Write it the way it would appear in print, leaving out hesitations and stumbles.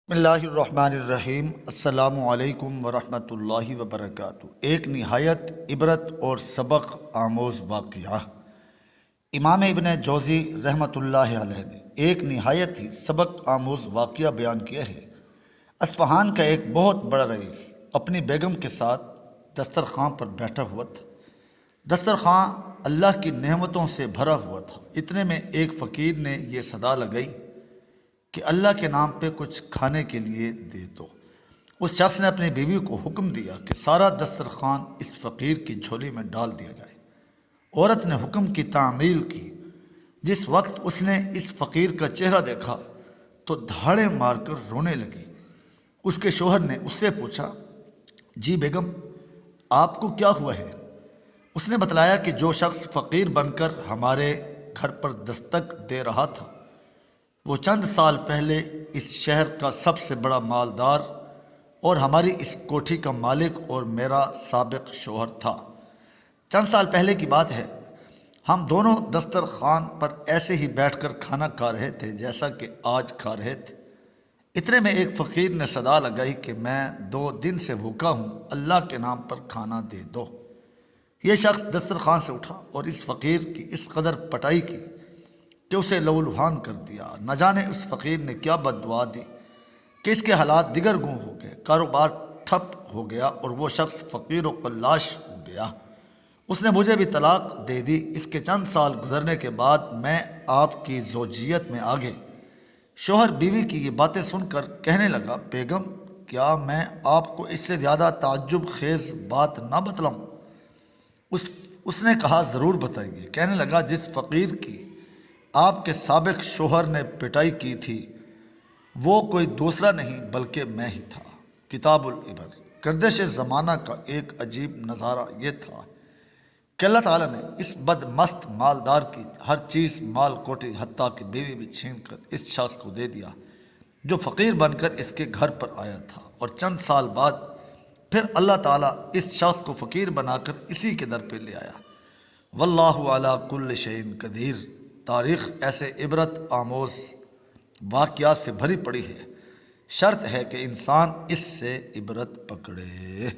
بسم اللہ الرحمن الرحیم۔ السلام علیکم ورحمۃ اللہ وبرکاتہ۔ ایک نہایت عبرت اور سبق آموز واقعہ۔ امام ابن جوزی رحمۃ اللہ علیہ نے ایک نہایت ہی سبق آموز واقعہ بیان کیا ہے۔ اصفہان کا ایک بہت بڑا رئیس اپنی بیگم کے ساتھ دسترخوان پر بیٹھا ہوا تھا۔ دسترخوان اللہ کی نعمتوں سے بھرا ہوا تھا۔ اتنے میں ایک فقیر نے یہ صدا لگائی کہ اللہ کے نام پہ کچھ کھانے کے لیے دے دو۔ اس شخص نے اپنی بیوی کو حکم دیا کہ سارا دسترخوان اس فقیر کی جھولی میں ڈال دیا جائے۔ عورت نے حکم کی تعمیل کی۔ جس وقت اس نے اس فقیر کا چہرہ دیکھا تو دھاڑے مار کر رونے لگی۔ اس کے شوہر نے اس سے پوچھا، جی بیگم، آپ کو کیا ہوا ہے؟ اس نے بتلایا کہ جو شخص فقیر بن کر ہمارے گھر پر دستک دے رہا تھا وہ چند سال پہلے اس شہر کا سب سے بڑا مالدار اور ہماری اس کوٹھی کا مالک اور میرا سابق شوہر تھا۔ چند سال پہلے کی بات ہے، ہم دونوں دسترخوان پر ایسے ہی بیٹھ کر کھانا کھا رہے تھے جیسا کہ آج کھا رہے تھے۔ اتنے میں ایک فقیر نے صدا لگائی کہ میں 2 دن سے بھوکا ہوں، اللہ کے نام پر کھانا دے دو۔ یہ شخص دسترخوان سے اٹھا اور اس فقیر کی اس قدر پٹائی کی کہ اسے لہولہان کر دیا۔ نہ جانے اس فقیر نے کیا بد دعا دی کہ اس کے حالات دیگر گوں ہو گئے، کاروبار ٹھپ ہو گیا اور وہ شخص فقیر و قلاش ہو گیا۔ اس نے مجھے بھی طلاق دے دی۔ اس کے چند سال گزرنے کے بعد میں آپ کی زوجیت میں آگے۔ شوہر بیوی کی یہ باتیں سن کر کہنے لگا، بیگم، کیا میں آپ کو اس سے زیادہ تعجب خیز بات نہ بتلاؤں؟ اس نے کہا، ضرور بتائیے۔ کہنے لگا، جس فقیر کی آپ کے سابق شوہر نے پٹائی کی تھی وہ کوئی دوسرا نہیں بلکہ میں ہی تھا۔ کتاب العبر۔ گردش زمانہ کا ایک عجیب نظارہ یہ تھا کہ اللہ تعالیٰ نے اس بد مست مالدار کی ہر چیز، مال کوٹھی حتیٰ کہ بیوی بھی چھین کر اس شخص کو دے دیا جو فقیر بن کر اس کے گھر پر آیا تھا، اور چند سال بعد پھر اللہ تعالیٰ اس شخص کو فقیر بنا کر اسی کے در پہ لے آیا۔ واللہ علی کل شیء قدیر۔ تاریخ ایسے عبرت آموز واقعات سے بھری پڑی ہے، شرط ہے کہ انسان اس سے عبرت پکڑے۔